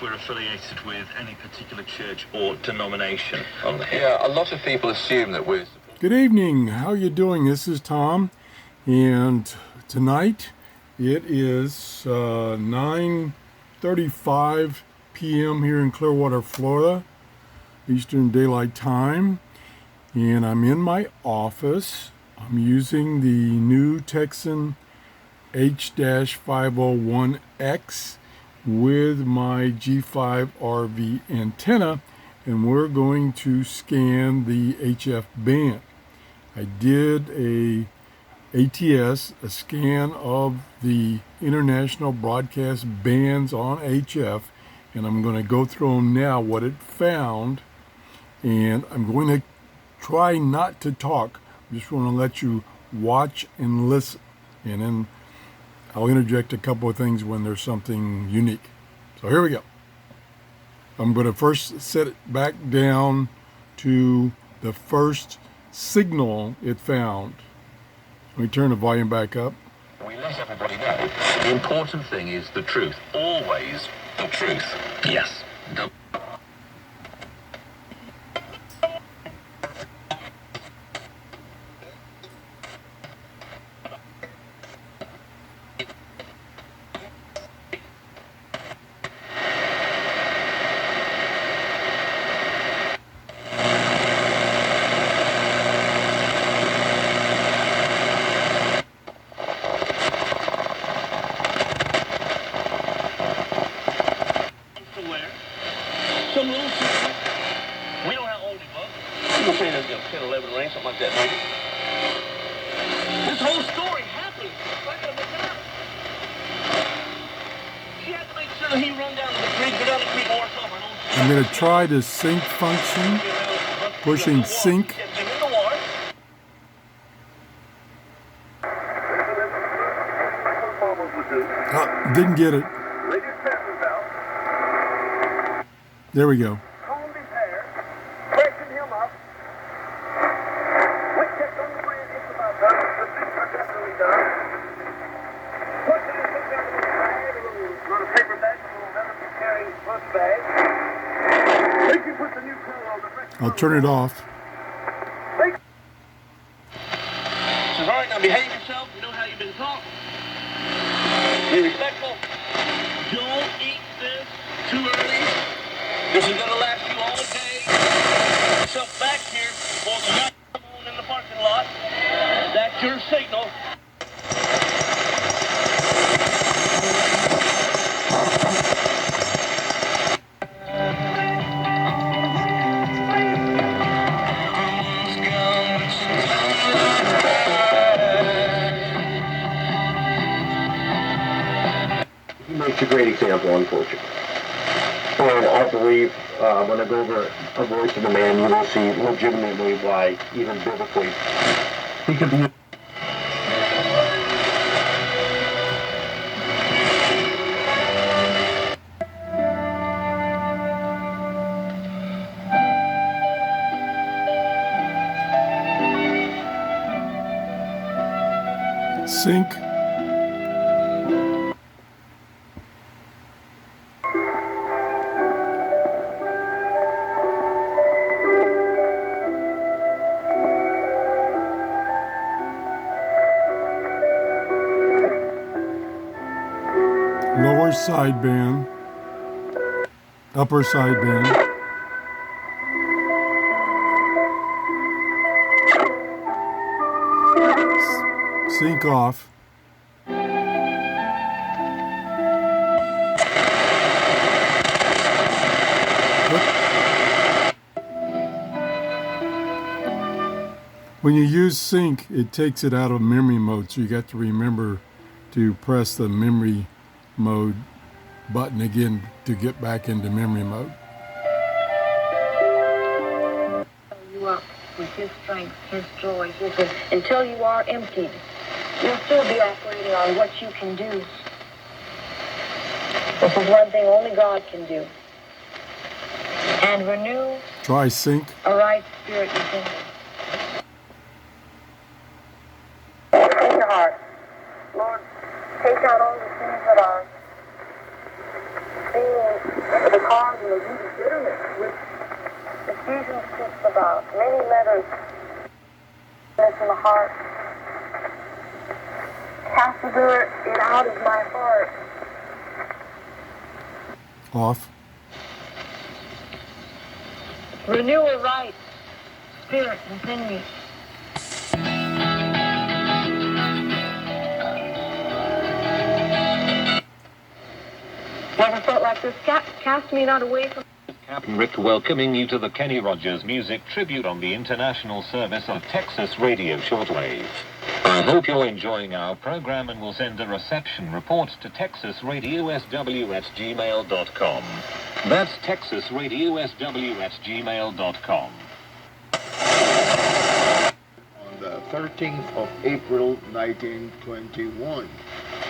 we're affiliated with any particular church or denomination on the Yeah, a lot of people assume that we're... Good evening. How are you doing? This is Tom, and tonight it is 9:35 p.m. here in Clearwater, Florida, Eastern Daylight Time, and I'm in my office. I'm using the new Tecsun H-501X with my G5 RV antenna, and we're going to scan the HF band. I did a ATS, a scan of the international broadcast bands on HF, and I'm going to go through them now, what it found, and I'm going to try not to talk. I just want to let you watch and listen, and then I'll interject a couple of things when there's something unique. So here we go. I'm going to first set it back down to the first signal it found. Let me turn the volume back up. We let everybody know. The important thing is the truth. Always the truth. Yes. Some little secret. We know how old he was. People say there's 10, 11 range, something like that, maybe. This whole story happened. I gotta make it up. She had to make sure that he run down to the creek, go down the creek, or something. I'm going to try the sync function, pushing sync. Didn't get it. There we go. I'll turn it off. Says, all right, now behave yourself. You know how you've been taught. Be respectful. Don't eat this too early. This is going to last you all day. Get yourself back here before the light comes on in the parking lot. That's your signal. He makes a great example, unfortunately. And I believe when I go over A Voice of a Man, you will see legitimately why, even biblically, he could be... Sync. Lower sideband, upper sideband. Sync off. When you use sync, it takes it out of memory mode, so you got to remember to press the memory mode button again to get back into memory mode. You up with his strength, his joy, until you are emptied. You'll still be operating on what you can do. This is one thing only God can do. And renew. Try sync. A right spirit within you. In your heart, Lord, take out all the things that are being about. Many letters in the heart. Catheter it out of my heart. Off. Renew a right spirit within me. Never felt like this. Cast me not away from... Captain Rick welcoming you to the Kenny Rogers Music Tribute on the international service of Texas Radio Shortwave. I hope you're enjoying our program and will send a reception report to texasradiosw@gmail.com. That's texasradiosw@gmail.com. On the 13th of April 1921,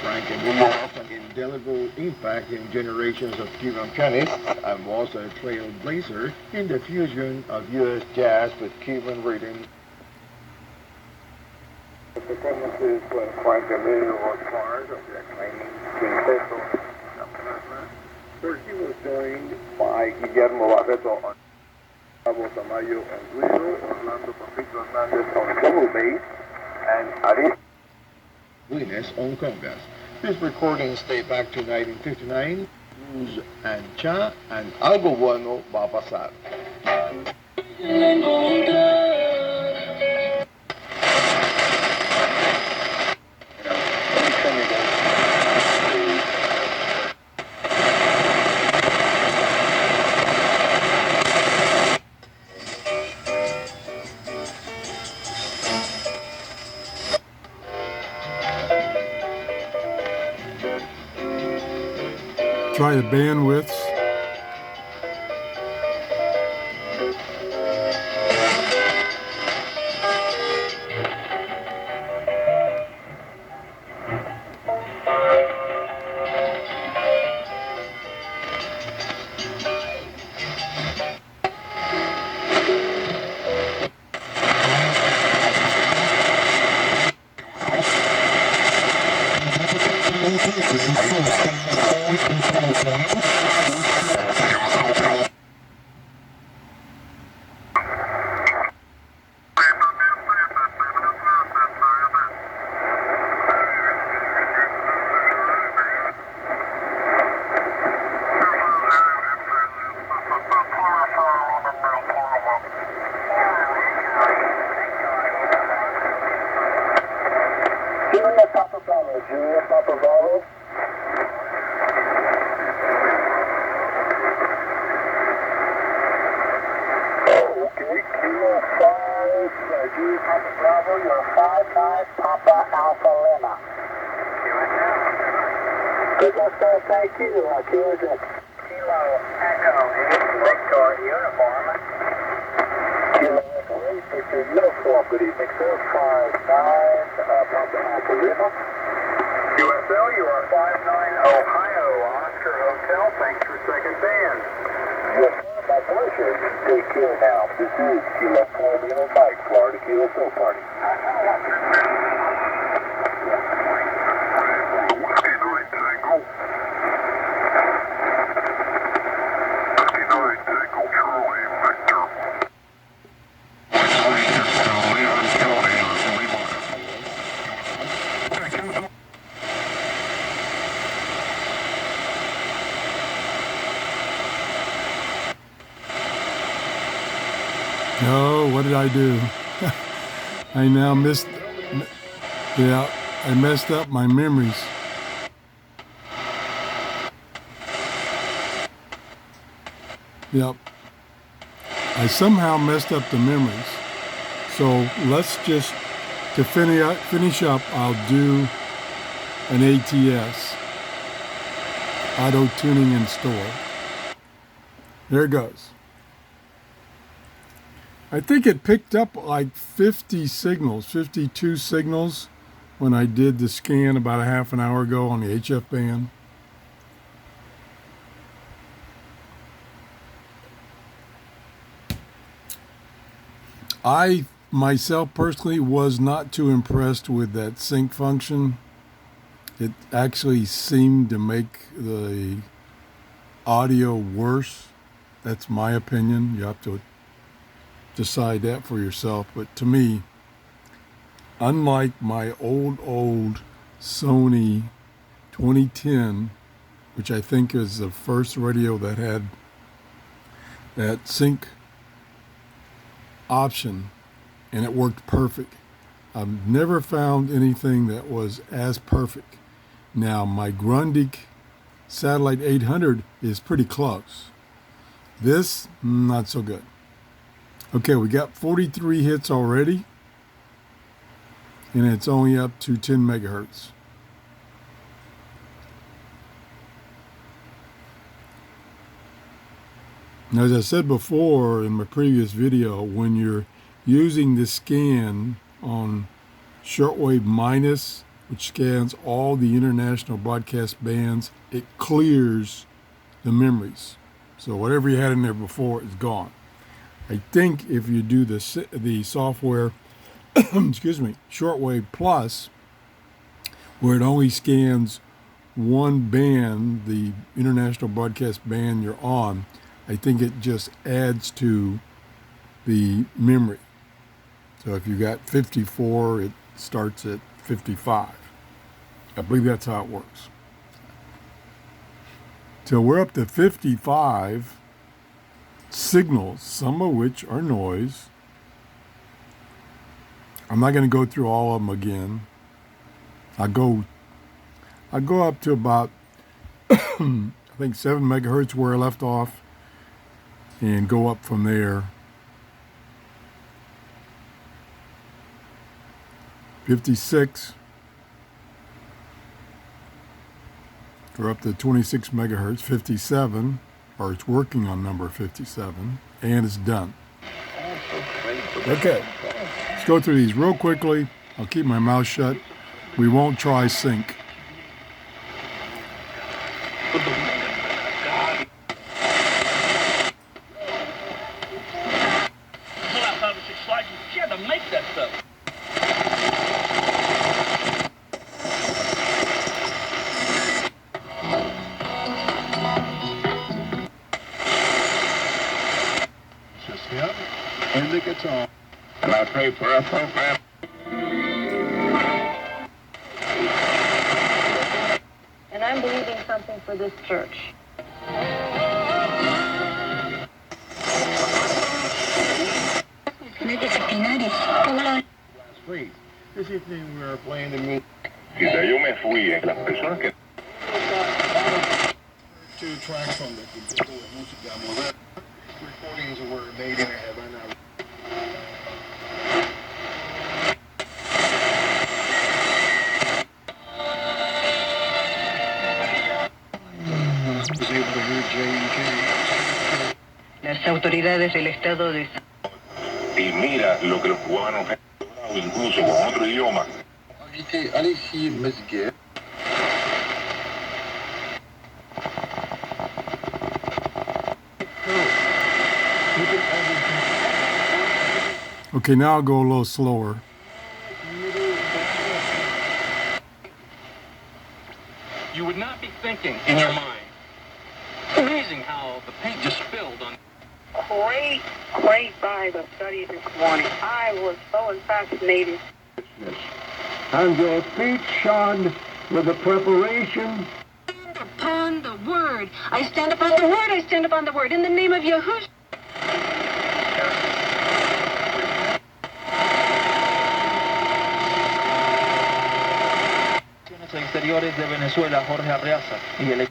Frank and William left an indelible impact in generations of Cuban pianists and was a trailblazer in the fusion of U.S. jazz with Cuban rhythm. The performances when Frank Emilio was part of the acclaimed quinteto. First he was joined by Guillermo Barreto on Gustavo Tamayo on guiro, Orlando Papito Hernandez on double bass, and Aris Guinness on congas. These recordings date back to 1959. Blues and Cha and Algo Bueno Va a Pasar. Try the bandwidths. Thank you. Kilo Echo, Victor uniform. Kilo Echo, Victor uniform. Good evening, sir. 59, Papa Alpha Lima. USL, you are 59 Ohio, Oscar Hotel. Thanks for second band. Yes, my pleasure. Take care now. This is Kilo 4 Lima Mike, Florida Kilo Show Party. No, what did I do? I now missed, yeah, I messed up my memories. Yep. I somehow messed up the memories. So let's just, to finish up, I'll do an ATS, auto tuning in store. There it goes. I think it picked up like 50 signals, 52 signals when I did the scan about a half an hour ago on the HF band. I myself personally was not too impressed with that sync function. It actually seemed to make the audio worse. That's my opinion. You have to decide that for yourself. But to me, unlike my old Sony 2010, which I think is the first radio that had that sync option, and it worked perfect. I've never found anything that was as perfect. Now, my Grundig Satellite 800 is pretty close. This, not so good. Okay, we got 43 hits already, and it's only up to 10 megahertz. Now, as I said before in my previous video, when you're using the scan on Shortwave minus, which scans all the international broadcast bands, it clears the memories. So whatever you had in there before is gone. I think if you do the software, excuse me, Shortwave Plus, where it only scans one band, the international broadcast band you're on, I think it just adds to the memory. So if you got 54, it starts at 55. I believe that's how it works. So we're up to 55 signals, some of which are noise. I'm not going to go through all of them again. I go up to about, I think 7 megahertz where I left off, and go up from there. 56. We're up to 26 megahertz, 57, or it's working on number 57, and it's done. Okay, let's go through these real quickly. I'll keep my mouth shut. We won't try sync. And the guitar. And I pray for our program. And I'm believing something for this church. Last week, this evening we were playing the music. Y de yo me fui, las personas que... 2 tracks from the Quinteto de Música Moderna. Recordings were made in Havana. Las autoridades del estado de... Y mira lo que los cubanos han logrado incluso con otro idioma. Allez-y, Mesguet. Okay, now I'll go a little slower. You would not be thinking in your mind. Amazing how the paint just spilled on... Great Bible study this morning. I was so fascinated. And your feet shod with the preparation. Stand upon the word. I stand upon the word. I stand upon the word. In the name of Yahushua. Exteriores de Venezuela, Jorge Arreaza, y el...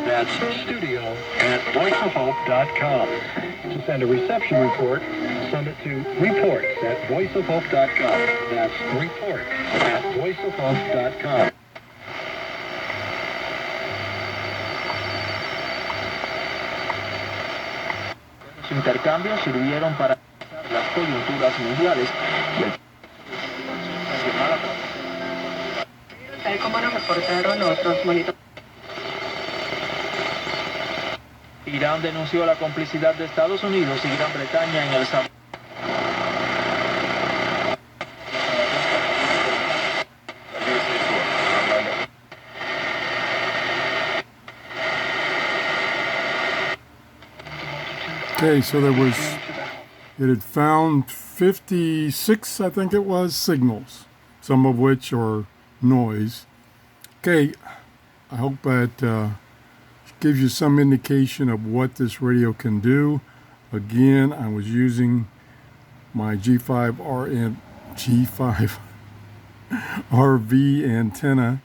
That's studio at voiceofhope.com. To send a reception report, send it to reports at voiceofhope.com. That's reports at voiceofhope.com. Los intercambios sirvieron para las coyunturas mundiales y el... Tal como nos reportaron otros monitores. Irán denunció la complicidad de Estados Unidos y Gran Bretaña en el Okay, so it had found 56, I think it was, signals, some of which are noise. Okay, I hope that gives you some indication of what this radio can do. Again, I was using my G5RV antenna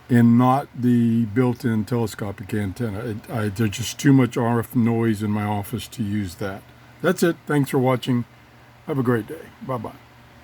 and not the built-in telescopic antenna. There's just too much RF noise in my office to use that. That's it. Thanks for watching. Have a great day. Bye-bye.